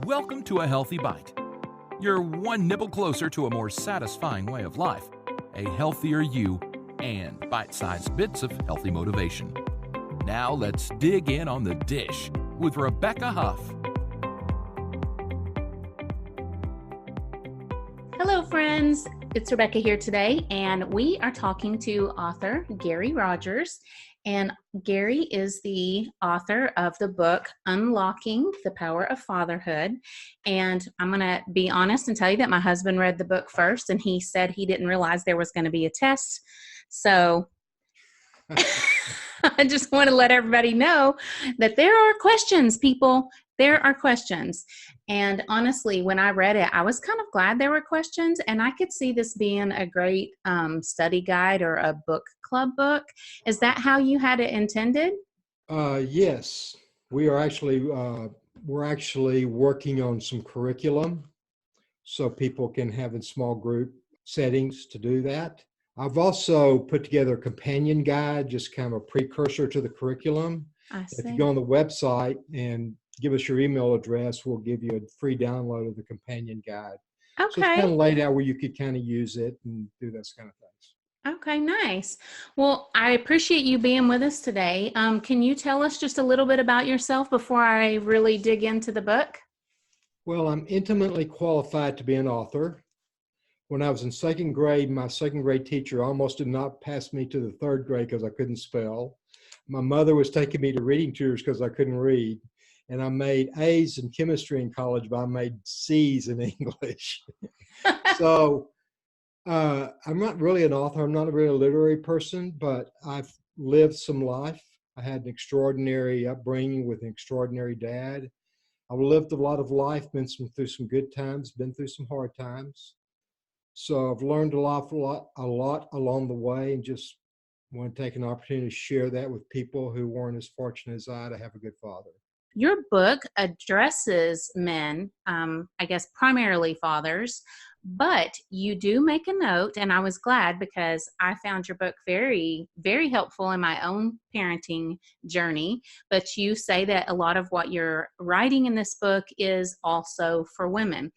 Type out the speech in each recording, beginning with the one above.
Welcome to A Healthy Bite. You're one nibble closer to a more satisfying way of life, a healthier you, and bite-sized bits of healthy motivation. Now let's dig in on the dish with Rebecca Huff. Hello, friends. It's Rebecca here today, and we are talking to author Gary Rogers. And Gary is the author of the book, Unlocking the Power of Fatherhood. And I'm going to be honest and tell you that my husband read the book first, and he said he didn't realize there was going to be a test. So I just want to let everybody know that there are questions, people. There are questions. And honestly, when I read it, I was kind of glad there were questions, and I could see this being a great study guide or a book club book. Is that how you had it intended? Yes, we're actually working on some curriculum so people can have in small group settings to do that. I've also put together a companion guide, just kind of a precursor to the curriculum. I see. If you go on the website and give us your email address, we'll give you a free download of the companion guide. So it's kind of laid out where you could kind of use it and do those kind of things. Okay, nice. Well, I appreciate you being with us today. Can you tell us just a little bit about yourself before I really dig into the book? Well, I'm intimately qualified to be an author. When I was in second grade, my second grade teacher almost did not pass me to the third grade because I couldn't spell. My mother was taking me to reading tutors because I couldn't read. And I made A's in chemistry in college, but I made C's in English. So I'm not really an author. I'm not a really literary person, but I've lived some life. I had an extraordinary upbringing with an extraordinary dad. I've lived a lot of life, been through some good times, been through some hard times. So I've learned a lot along the way, and just want to take an opportunity to share that with people who weren't as fortunate as I to have a good father. Your book addresses men, I guess primarily fathers, but you do make a note, and I was glad because I found your book very, very helpful in my own parenting journey. But you say that a lot of what you're writing in this book is also for women.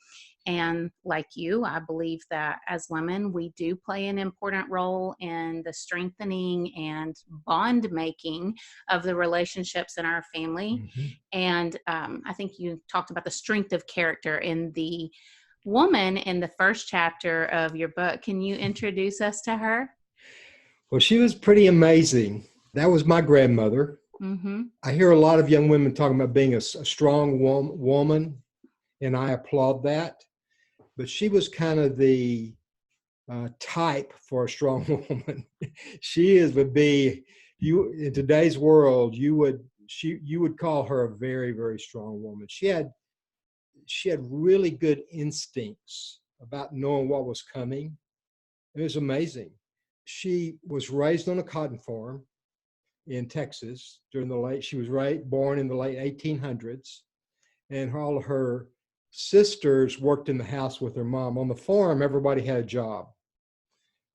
And like you, I believe that as women, we do play an important role in the strengthening and bond making of the relationships in our family. Mm-hmm. And I think you talked about the strength of character in the woman in the first chapter of your book. Can you introduce us to her? Well, she was pretty amazing. That was my grandmother. Mm-hmm. I hear a lot of young women talking about being a strong woman, and I applaud that. But she was kind of the type for a strong woman. Would be, you in today's world, you would call her a very, very strong woman. She had really good instincts about knowing what was coming. It was amazing. She was raised on a cotton farm in Texas she was born in the late 1800s, and all of her sisters worked in the house with her mom. On the farm, everybody had a job.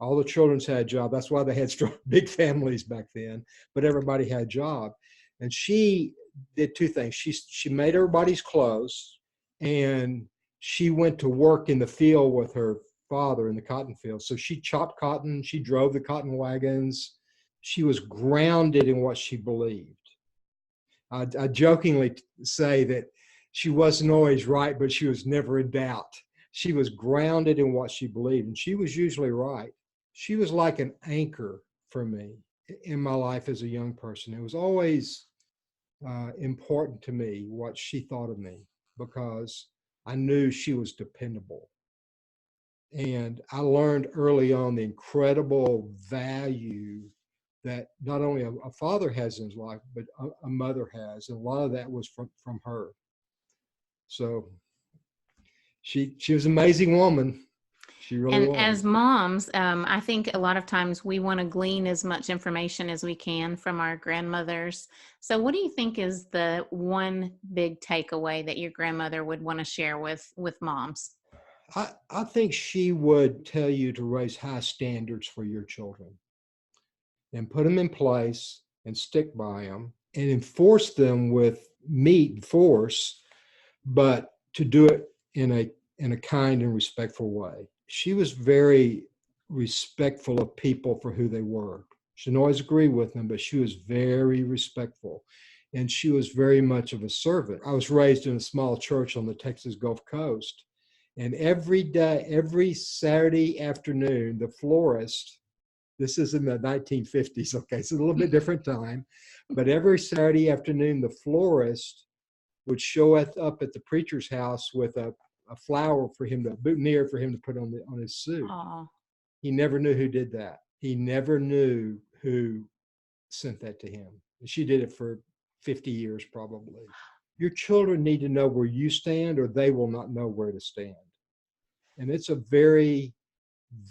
All the children had a job. That's why they had strong, big families back then, but everybody had a job. And she did two things. She made everybody's clothes, and she went to work in the field with her father in the cotton field. So she chopped cotton, she drove the cotton wagons. She was grounded in what she believed. I jokingly say that she wasn't always right, but she was never in doubt. She was grounded in what she believed, and she was usually right. She was like an anchor for me in my life as a young person. It was always important to me what she thought of me, because I knew she was dependable. And I learned early on the incredible value that not only a father has in his life, but a mother has. And a lot of that was from her. So she was an amazing woman. She really was. And as moms, I think a lot of times we want to glean as much information as we can from our grandmothers. So what do you think is the one big takeaway that your grandmother would want to share with moms? I think she would tell you to raise high standards for your children and put them in place and stick by them and enforce them with meat and force, but to do it in a kind and respectful way. She was very respectful of people for who they were. She didn't always agree with them, but she was very respectful. And she was very much of a servant. I was raised in a small church on the Texas Gulf Coast. And every day, every Saturday afternoon, the florist, this is in the 1950s, okay, so a little bit different time, but every Saturday afternoon, the florist would show up at the preacher's house with a flower for him, a boutonniere for him to put on his suit. Aw. He never knew who did that. He never knew who sent that to him. She did it for 50 years probably. Your children need to know where you stand, or they will not know where to stand. And it's a very,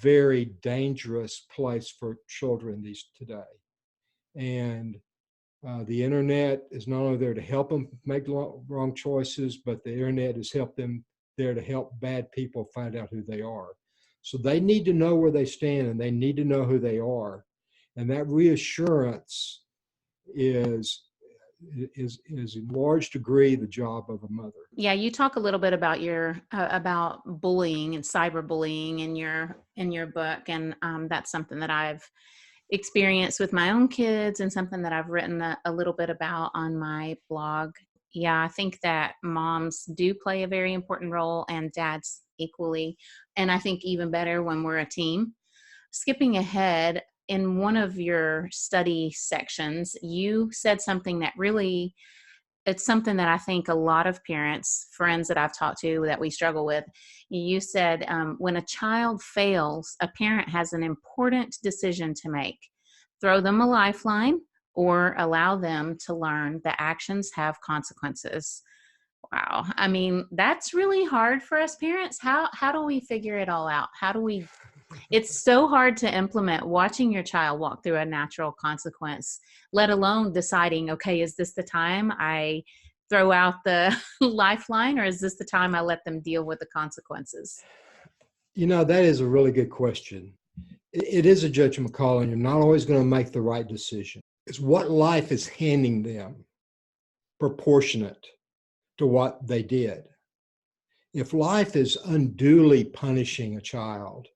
very dangerous place for children today. And the internet is not only there to help them make wrong choices, but the internet has helped them there to help bad people find out who they are. So they need to know where they stand, and they need to know who they are. And that reassurance is in large degree the job of a mother. Yeah, you talk a little bit about your about bullying and cyberbullying in your book, and that's something that I've experienced with my own kids, and something that I've written a little bit about on my blog. Yeah, I think that moms do play a very important role, and dads equally, and I think even better when we're a team. Skipping ahead, in one of your study sections, you said something that really, it's something that I think a lot of parents, friends that I've talked to that we struggle with. You said, when a child fails, a parent has an important decision to make: throw them a lifeline or allow them to learn that actions have consequences. Wow. I mean, that's really hard for us parents. How do we figure it all out? How do we, it's so hard to implement watching your child walk through a natural consequence, let alone deciding, okay, is this the time I throw out the lifeline, or is this the time I let them deal with the consequences? That is a really good question. It is a judgment call, and you're not always going to make the right decision. It's what life is handing them proportionate to what they did. If life is unduly punishing a child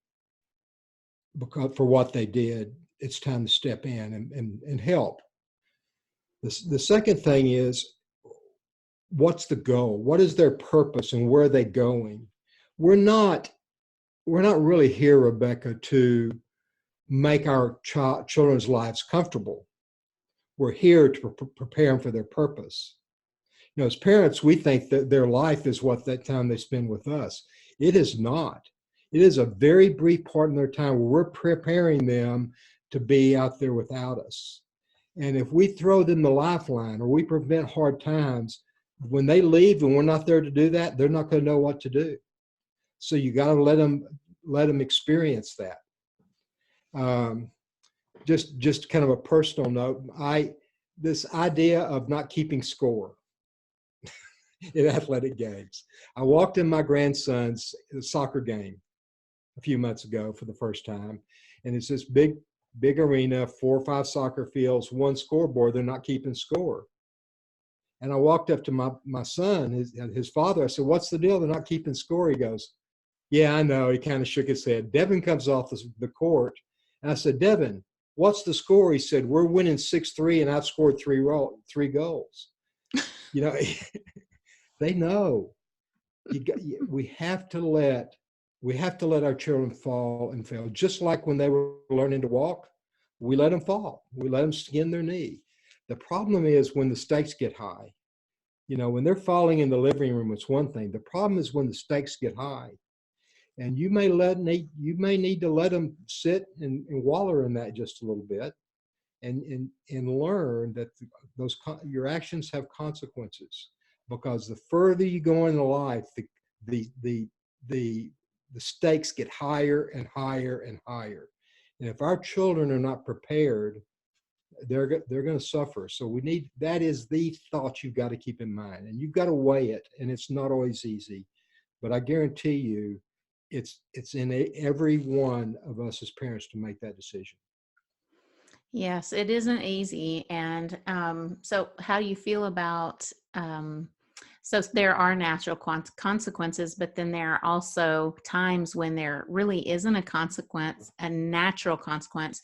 for what they did, it's time to step in and help. The second thing is, what's the goal? What is their purpose, and where are they going? We're not really here, Rebecca, to make our children's lives comfortable. We're here to prepare them for their purpose. As parents, we think that their life is what that time they spend with us. It is not. It is a very brief part in their time where we're preparing them to be out there without us. And if we throw them the lifeline, or we prevent hard times, when they leave and we're not there to do that, they're not going to know what to do. So you got to let them experience that. Just kind of a personal note, this idea of not keeping score in athletic games. I walked in my grandson's soccer game a few months ago for the first time, and it's this big arena, 4 or 5 soccer fields, one scoreboard. They're not keeping score. And I walked up to my son, his father. I said, "What's the deal? They're not keeping score." He goes, "Yeah, I know." He kind of shook his head. Devin comes off the court, and I said, "Devin, what's the score?" He said, "We're winning 6-3, and I've scored 3 goals." They know. We have to let our children fall and fail. Just like when they were learning to walk, we let them fall. We let them skin their knee. The problem is when the stakes get high. When they're falling in the living room, it's one thing. The problem is when the stakes get high, and you may need to let them sit and waller in that just a little bit, and learn that your actions have consequences. Because the further you go into life, the stakes get higher and higher and higher. And if our children are not prepared, they're going to suffer. So that is the thought you've got to keep in mind, and you've got to weigh it. And it's not always easy, but I guarantee you, it's in every one of us as parents to make that decision. Yes, it isn't easy. And so how do you feel about So there are natural consequences, but then there are also times when there really isn't a consequence, a natural consequence.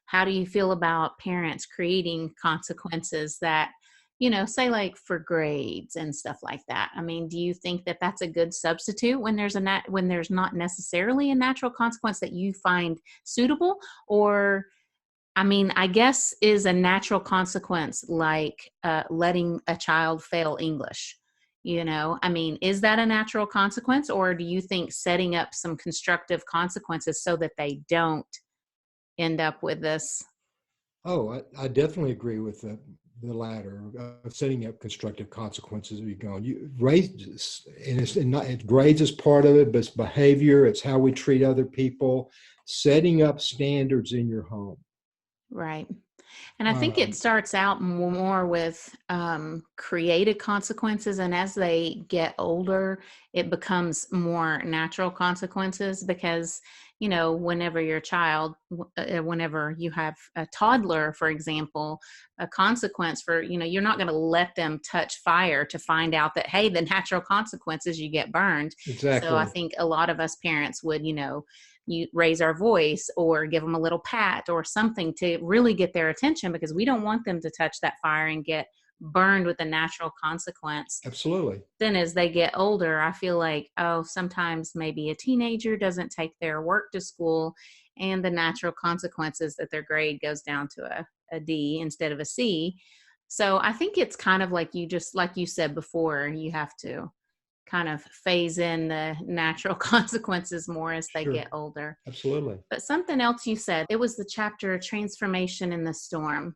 How do you feel about parents creating consequences that, say like for grades and stuff like that? I mean, do you think that that's a good substitute when when there's not necessarily a natural consequence that you find suitable? Or, I mean, I guess is a natural consequence like letting a child fail English. I mean, is that a natural consequence, or do you think setting up some constructive consequences so that they don't end up with this? Oh, I definitely agree with the latter of setting up constructive consequences as we go. You grades, and grades is part of it, but it's behavior. It's how we treat other people. Setting up standards in your home. Right. And I think it Um, starts out more with created consequences. And as they get older, it becomes more natural consequences because, whenever your child, whenever you have a toddler, for example, a consequence for, you're not going to let them touch fire to find out that, hey, the natural consequence is you get burned. So I exactly. think a lot of us parents would, you raise our voice or give them a little pat or something to really get their attention, because we don't want them to touch that fire and get burned with a natural consequence. Absolutely. Then as they get older, I feel like, sometimes maybe a teenager doesn't take their work to school, and the natural consequences that their grade goes down to a D instead of a C. So I think it's kind of like like you said before, you have to kind of phase in the natural consequences more as they Sure. get older. Absolutely. But something else you said, it was the chapter Transformation in the Storm.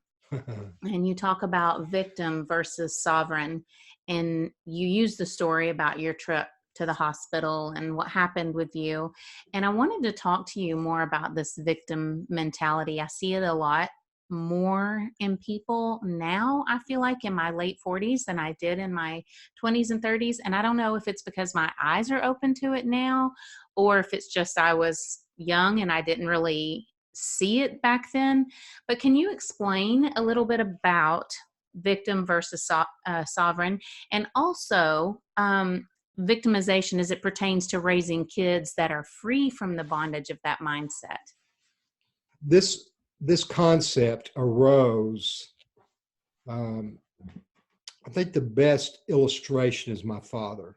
And you talk about victim versus sovereign. And you use the story about your trip to the hospital and what happened with you. And I wanted to talk to you more about this victim mentality. I see it a lot more in people now, I feel like, in my late 40s than I did in my 20s and 30s. And I don't know if it's because my eyes are open to it now, or if it's just I was young and I didn't really see it back then. But can you explain a little bit about victim versus sovereign, and also victimization as it pertains to raising kids that are free from the bondage of that mindset? This concept arose. Um, I think the best illustration is my father.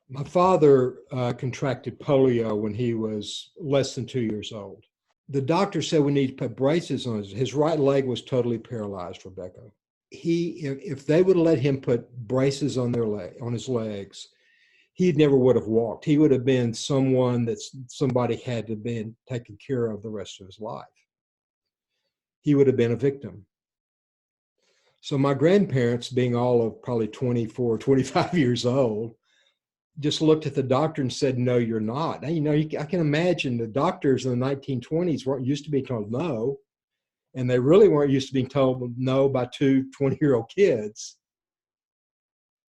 My father contracted polio when he was less than 2 years old. The doctor said we need to put braces on his right leg was totally paralyzed, Rebecca. If they would have let him put braces on on his legs, he never would have walked. He would have been someone that somebody had to been taken care of the rest of his life. He would have been a victim. So my grandparents, being all of probably 24, 25 years old, just looked at the doctor and said, "No, you're not." And, I can imagine the doctors in the 1920s weren't used to being told no, and they really weren't used to being told no by two 20-year-old kids.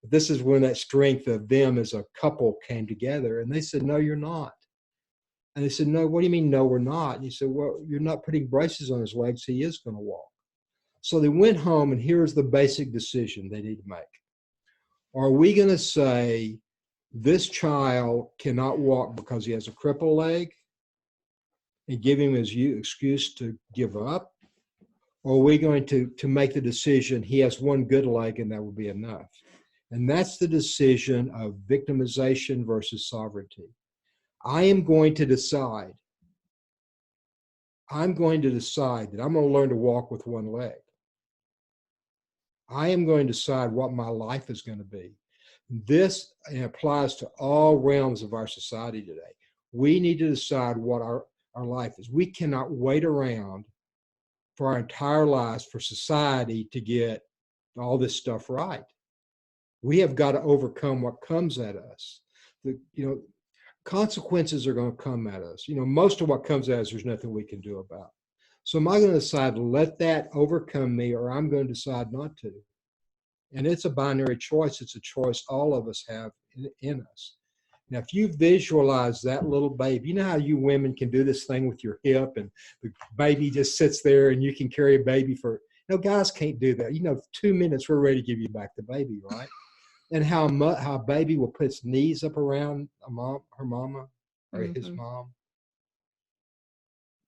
But this is when that strength of them as a couple came together, and they said, "No, you're not." And they said, "No, what do you mean, no, we're not?" And he said, "Well, you're not putting braces on his legs. He is going to walk." So they went home, and here's the basic decision they need to make. Are we going to say, this child cannot walk because he has a crippled leg, and give him his excuse to give up? Or are we going to make the decision he has one good leg and that will be enough? And that's the decision of victimization versus sovereignty. I am going to decide. I'm going to decide that I'm going to learn to walk with one leg. I am going to decide what my life is going to be. This applies to all realms of our society today. We need to decide what our life is. We cannot wait around for our entire lives for society to get all this stuff right. We have got to overcome what comes at us. Consequences are going to come at us. Most of what comes at us, there's nothing we can do about. So am I going to decide to let that overcome me, or I'm going to decide not to? And it's a binary choice. It's a choice all of us have in us. Now, if you visualize that little baby, you know how you women can do this thing with your hip and the baby just sits there and you can carry a baby for No, guys can't do that. 2 minutes, we're ready to give you back the baby, right? And how a baby will put its knees up around her mama or his Mm-hmm. mom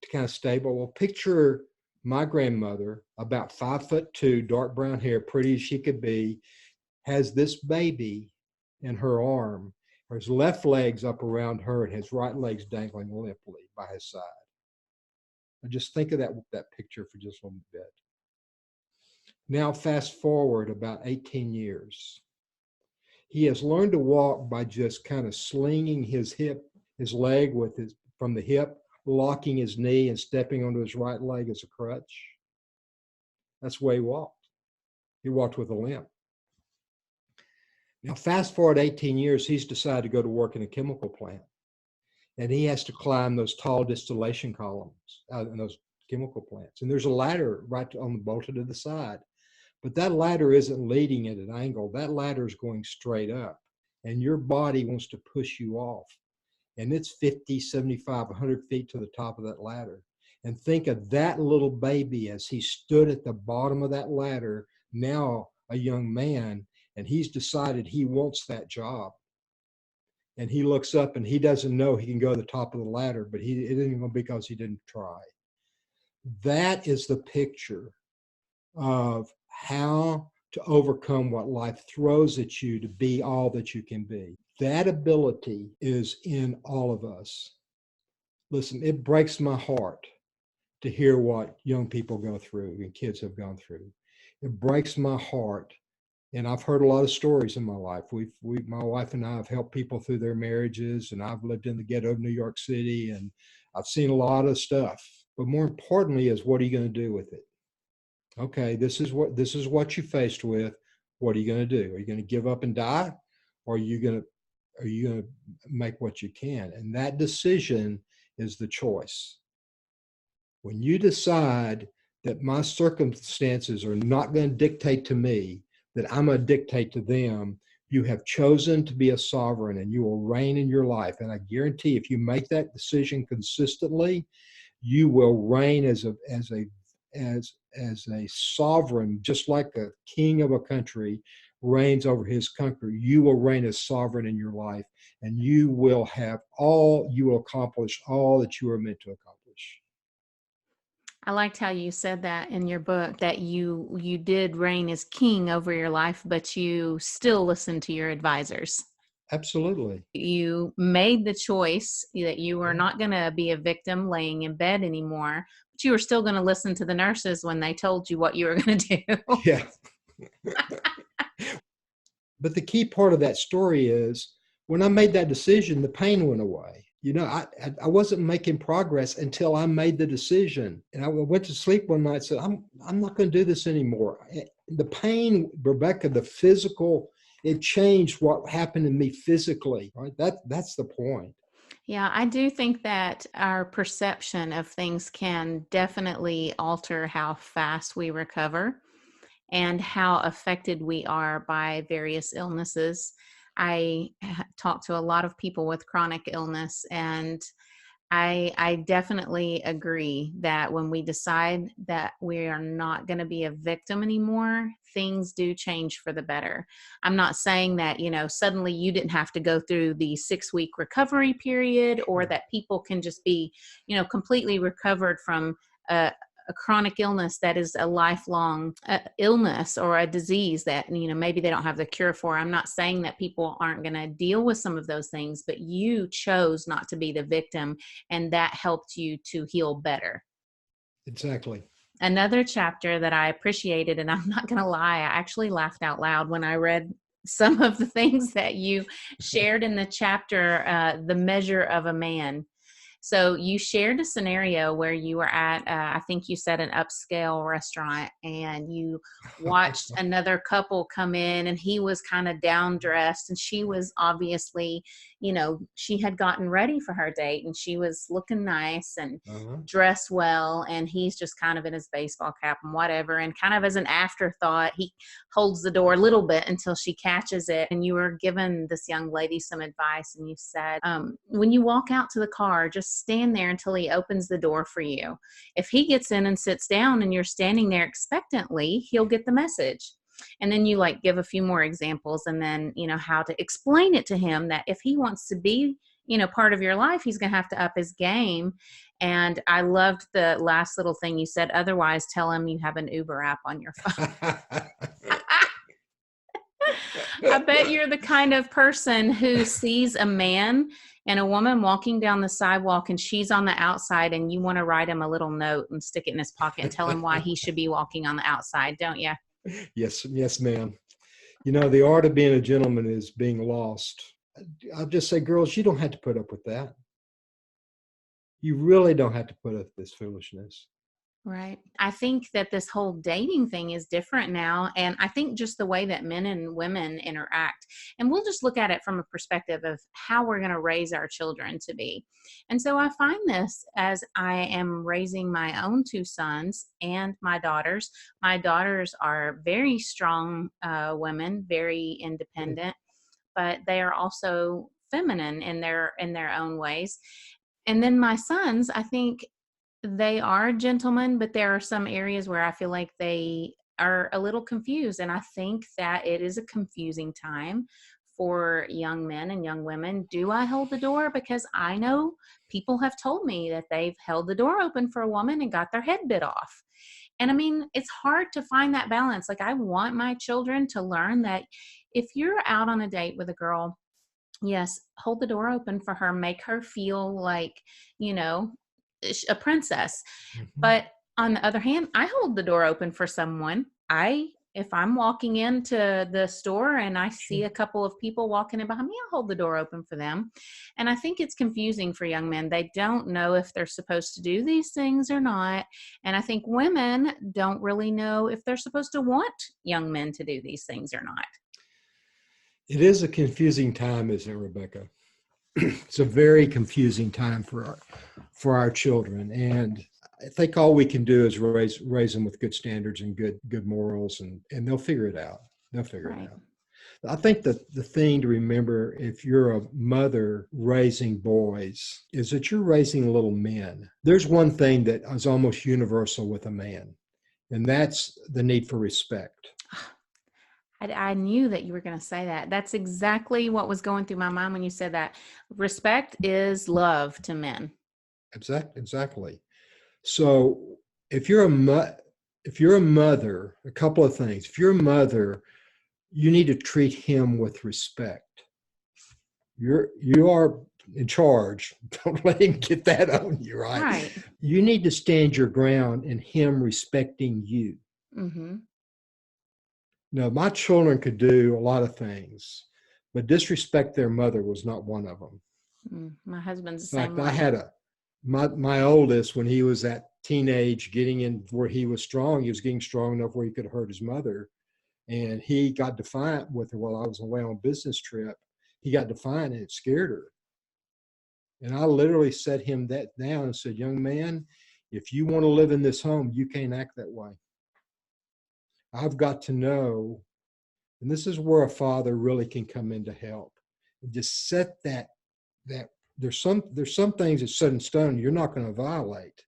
to kind of stable. Well, picture my grandmother, about 5'2", dark brown hair, pretty as she could be, has this baby in her arm, his left leg's up around her, and his right leg's dangling limply by his side. Now just think of that picture for just a little bit. Now fast forward about 18 years. He has learned to walk by just kind of slinging his leg from the hip, locking his knee and stepping onto his right leg as a crutch. That's the way he walked. He walked with a limp. Now, fast forward 18 years, he's decided to go to work in a chemical plant. And he has to climb those tall distillation columns in those chemical plants. And there's a ladder right on the bolted to the side. But that ladder isn't leading at an angle. That ladder is going straight up. And your body wants to push you off. And it's 50, 75, 100 feet to the top of that ladder. And think of that little baby as he stood at the bottom of that ladder, now a young man, and he's decided he wants that job. And he looks up and he doesn't know he can go to the top of the ladder, but it isn't going to be because he didn't try. That is the picture of how to overcome what life throws at you to be all that you can be. That ability is in all of us. Listen, it breaks my heart to hear what young people go through and kids have gone through. It breaks my heart. And I've heard a lot of stories in my life. My wife and I have helped people through their marriages, and I've lived in the ghetto of New York City, and I've seen a lot of stuff. But more importantly is, what are you going to do with it? Okay, this is what you're faced with. What are you going to do? Are you going to give up and die? Or are you going to make what you can? And that decision is the choice. When you decide that my circumstances are not going to dictate to me, that I'm going to dictate to them, you have chosen to be a sovereign and you will reign in your life. And I guarantee if you make that decision consistently, you will reign as a sovereign, just like a king of a country reigns over his country. You will reign as sovereign in your life, and you will accomplish all that you are meant to accomplish. I liked how you said that in your book, that you did reign as king over your life, but you still listened to your advisors. Absolutely. You made the choice that you were not going to be a victim laying in bed anymore, but you were still going to listen to the nurses when they told you what you were going to do. Yeah. But the key part of that story is, when I made that decision, the pain went away. I wasn't making progress until I made the decision. And I went to sleep one night and said, I'm not going to do this anymore. The pain, Rebecca, the physical, it changed what happened to me physically, right? That's the point. Yeah, I do think that our perception of things can definitely alter how fast we recover and how affected we are by various illnesses. I talk to a lot of people with chronic illness, and I definitely agree that when we decide that we are not going to be a victim anymore, things do change for the better. I'm not saying that, suddenly you didn't have to go through the 6-week recovery period, or that people can just be, completely recovered from a chronic illness that is a lifelong illness or a disease that, maybe they don't have the cure for. I'm not saying that people aren't going to deal with some of those things, but you chose not to be the victim, and that helped you to heal better. Exactly. Another chapter that I appreciated, and I'm not going to lie, I actually laughed out loud when I read some of the things that you shared in the chapter, The Measure of a Man. So you shared a scenario where you were at, I think you said, an upscale restaurant, and you watched another couple come in, and he was kind of down dressed, and she was obviously, she had gotten ready for her date, and she was looking nice and dressed well, and he's just kind of in his baseball cap and whatever. And kind of as an afterthought, he holds the door a little bit until she catches it. And you were giving this young lady some advice, and you said, when you walk out to the car, just stand there until he opens the door for you. If he gets in and sits down and you're standing there expectantly, he'll get the message. And then you like give a few more examples, and then, how to explain it to him that if he wants to be, part of your life, he's going to have to up his game. And I loved the last little thing you said. Otherwise, tell him you have an Uber app on your phone. I bet you're the kind of person who sees a man and a woman walking down the sidewalk and she's on the outside, and you want to write him a little note and stick it in his pocket and tell him why he should be walking on the outside, don't you? Yes, ma'am. The art of being a gentleman is being lost. I'll just say, girls, you don't have to put up with that. You really don't have to put up with this foolishness. Right. I think that this whole dating thing is different now. And I think just the way that men and women interact, and we'll just look at it from a perspective of how we're going to raise our children to be. And so I find this as I am raising my own 2 sons and my daughters. My daughters are very strong women, very independent, but they are also feminine in their own ways. And then my sons, I think, they are gentlemen, but there are some areas where I feel like they are a little confused. And I think that it is a confusing time for young men and young women. Do I hold the door? Because I know people have told me that they've held the door open for a woman and got their head bit off. And I mean, it's hard to find that balance. Like, I want my children to learn that if you're out on a date with a girl, yes, hold the door open for her, make her feel like, a princess. Mm-hmm. But on the other hand, I hold the door open for someone. If I'm walking into the store and I see a couple of people walking in behind me, I'll hold the door open for them. And I think it's confusing for young men. They don't know if they're supposed to do these things or not. And I think women don't really know if they're supposed to want young men to do these things or not. It is a confusing time, isn't it, Rebecca? It's a very confusing time for our children, and I think all we can do is raise them with good standards and good morals, and they'll figure it out. They'll figure it out. I think that the thing to remember, if you're a mother raising boys, is that you're raising little men. There's one thing that is almost universal with a man, and that's the need for respect. I knew that you were going to say that. That's exactly what was going through my mind when you said that. Respect is love to men. Exactly. So if you're a mother, a couple of things. If you're a mother, you need to treat him with respect. You are in charge. Don't let him get that on you, right? Right. You need to stand your ground in him respecting you. Mm-hmm. No, my children could do a lot of things, but disrespect their mother was not one of them. My husband's the In same fact, way. I had my oldest, when he was at teenage, getting in where he was getting strong enough where he could hurt his mother. And he got defiant with her while I was away on a business trip. He got defiant and it scared her. And I literally set him that down and said, young man, if you want to live in this home, you can't act that way. I've got to know, and this is where a father really can come in to help, and just set that there's some things that's set in stone you're not going to violate,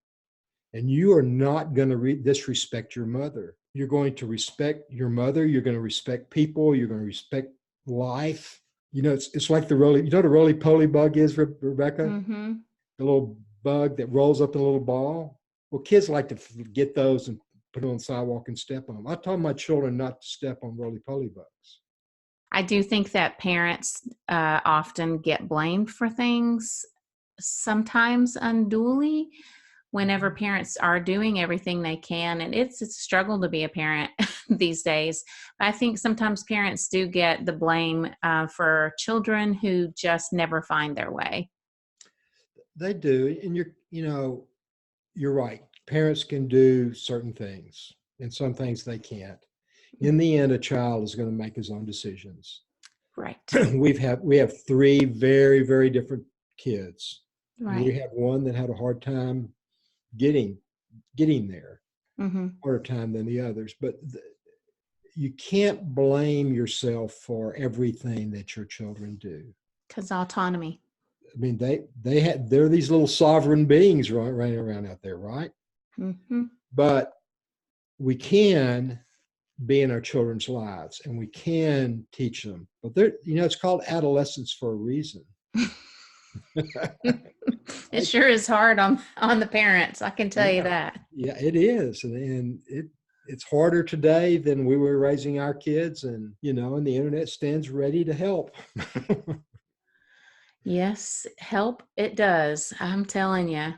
and you are not going to disrespect your mother. You're going to respect your mother. You're going to respect people. You're going to respect life. It's like the roly-poly bug is, Rebecca? Mm-hmm. The little bug that rolls up in a little ball. Well, kids like to get those and put it on the sidewalk and step on them. I taught my children not to step on roly-poly bugs. I do think that parents often get blamed for things, sometimes unduly, whenever parents are doing everything they can. And it's a struggle to be a parent these days. I think sometimes parents do get the blame for children who just never find their way. They do. And you're right. Parents can do certain things, and some things they can't. In the end, a child is going to make his own decisions. Right. We have 3 very, very different kids. Right. We have one that had a hard time getting there, harder time than the others. But you can't blame yourself for everything that your children do. Because autonomy. I mean, they're these little sovereign beings running around out there, right? Mm-hmm. But we can be in our children's lives and we can teach them. But it's called adolescence for a reason. It sure is hard on the parents. I can tell you that. Yeah, it is. And it's harder today than we were raising our kids. And the internet stands ready to help. Yes, help it does. I'm telling you,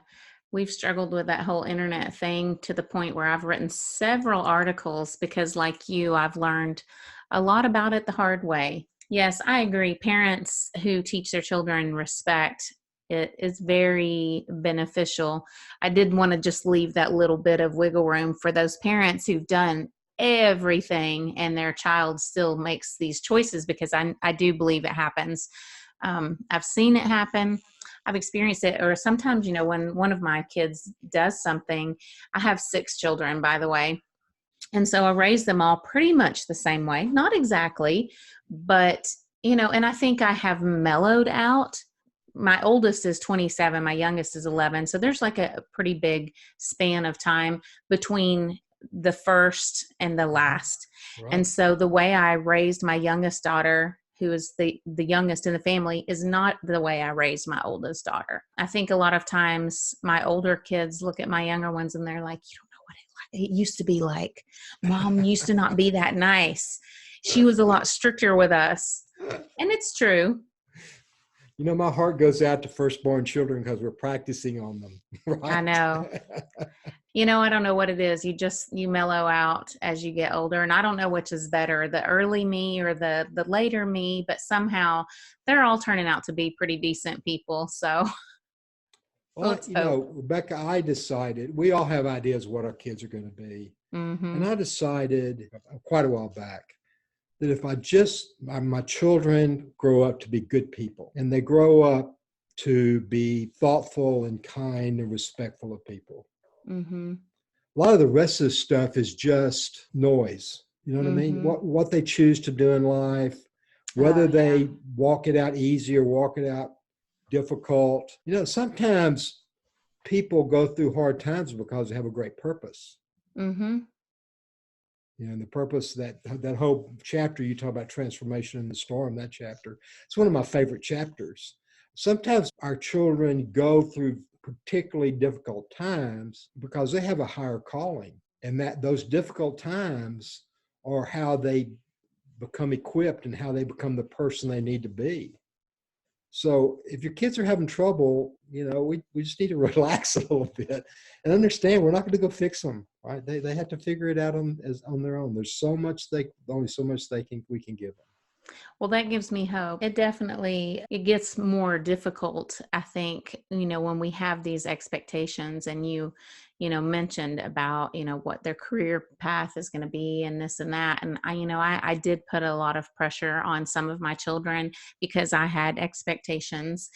we've struggled with that whole internet thing to the point where I've written several articles because, like you, I've learned a lot about it the hard way. Yes, I agree. Parents who teach their children respect, it is very beneficial. I did want to just leave that little bit of wiggle room for those parents who've done everything and their child still makes these choices, because I do believe it happens. I've seen it happen. I've experienced it. Or sometimes, when one of my kids does something, I have 6 children, by the way. And so I raised them all pretty much the same way. Not exactly, but, and I think I have mellowed out. My oldest is 27. My youngest is 11. So there's like a pretty big span of time between the first and the last. Right. And so the way I raised my youngest daughter, who is the youngest in the family, is not the way I raised my oldest daughter. I think a lot of times my older kids look at my younger ones and they're like, you don't know what it used to be like. Mom used to not be that nice. She was a lot stricter with us. And it's true. My heart goes out to firstborn children because we're practicing on them. Right? I know. I don't know what it is. You mellow out as you get older. And I don't know which is better, the early me or the later me, but somehow they're all turning out to be pretty decent people. So well, Rebecca, I decided, we all have ideas what our kids are going to be. Mm-hmm. And I decided quite a while back that if my children grow up to be good people and they grow up to be thoughtful and kind and respectful of people, mm-hmm. a lot of the rest of the stuff is just noise. You know what I mean? Mm-hmm. What they choose to do in life, whether they walk it out easy or walk it out difficult. Sometimes people go through hard times because they have a great purpose. Mm-hmm. And the purpose, that whole chapter you talk about, transformation in the storm, that chapter, it's one of my favorite chapters. Sometimes our children go through particularly difficult times because they have a higher calling, and that those difficult times are how they become equipped and how they become the person they need to be. So if your kids are having trouble, we just need to relax a little bit and understand we're not going to go fix them, right? They have to figure it out on their own. There's only so much we can give them. Well, that gives me hope. It gets more difficult, I think, when we have these expectations, and you mentioned about, what their career path is going to be and this and that. And I did put a lot of pressure on some of my children because I had expectations.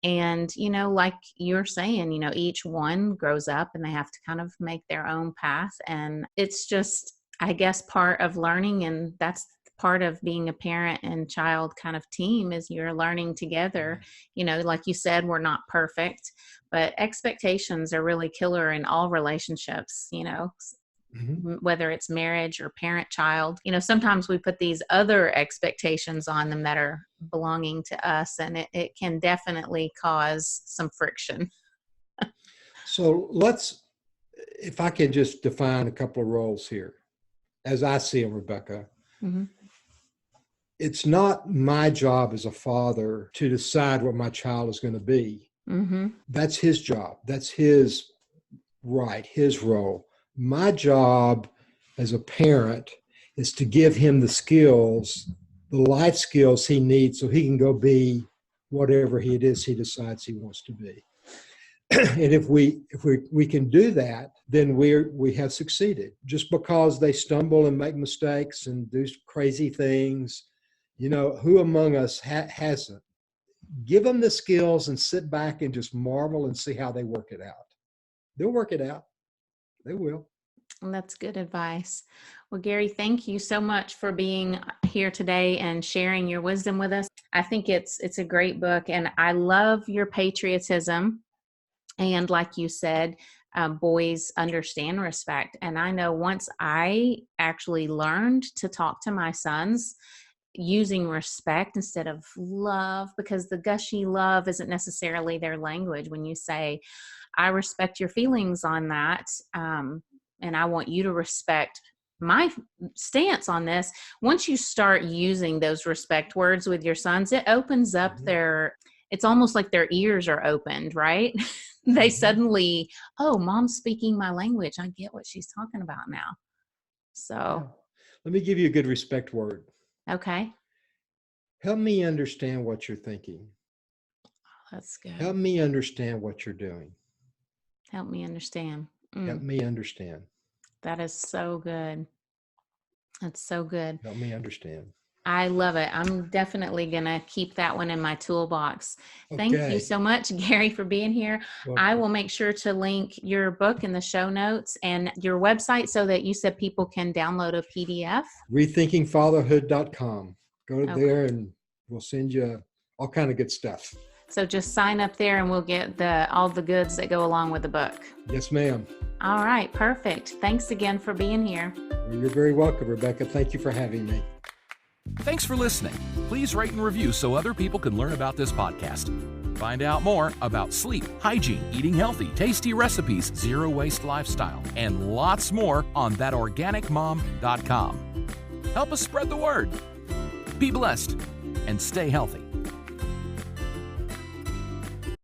And, like you're saying, each one grows up and they have to kind of make their own path. And it's just, I guess, part of learning. And that's part of being a parent and child kind of team, is you're learning together. Like you said, we're not perfect, but expectations are really killer in all relationships, Mm-hmm. whether it's marriage or parent child. Sometimes we put these other expectations on them that are belonging to us, and it can definitely cause some friction. So if I can just define a couple of roles here, as I see them, Rebecca. Mm-hmm. It's not my job as a father to decide what my child is going to be. Mm-hmm. That's his job. That's his right, his role. My job as a parent is to give him the skills, the life skills he needs so he can go be whatever it is he decides he wants to be. And if we can do that, then we have succeeded. Just because they stumble and make mistakes and do crazy things, who among us hasn't? Give them the skills and sit back and just marvel and see how they work it out. They'll work it out. They will. And that's good advice. Well, Gary, thank you so much for being here today and sharing your wisdom with us. I think it's a great book, and I love your patriotism. And like you said, boys understand respect. And I know once I actually learned to talk to my sons using respect instead of love, because the gushy love isn't necessarily their language. When you say, I respect your feelings on that, and I want you to respect my stance on this. Once you start using those respect words with your sons, it opens up it's almost like their ears are opened, right? They suddenly, oh, mom's speaking my language. I get what she's talking about now. So, Yeah. Let me give you a good respect word. okay. Help me understand what you're thinking. That's good. Help me understand what you're doing. Help me understand. Help me understand. That is so good. That's so good. Help me understand. I love it. I'm definitely going to keep that one in my toolbox. Thank you Okay. so much, Gary, for being here. Well, I will make sure to link your book in the show notes and your website so that you said people can download a PDF. rethinkingfatherhood.com. Go there and we'll send you all kind of good stuff. So just sign up there and we'll get all the goods that go along with the book. Yes, ma'am. All right. Perfect. Thanks again for being here. Well, you're very welcome, Rebecca. Thank you for having me. Thanks for listening. Please rate and review so other people can learn about this podcast. Find out more about sleep, hygiene, eating healthy, tasty recipes, zero waste lifestyle, and lots more on ThatOrganicMom.com. Help us spread the word. Be blessed and stay healthy.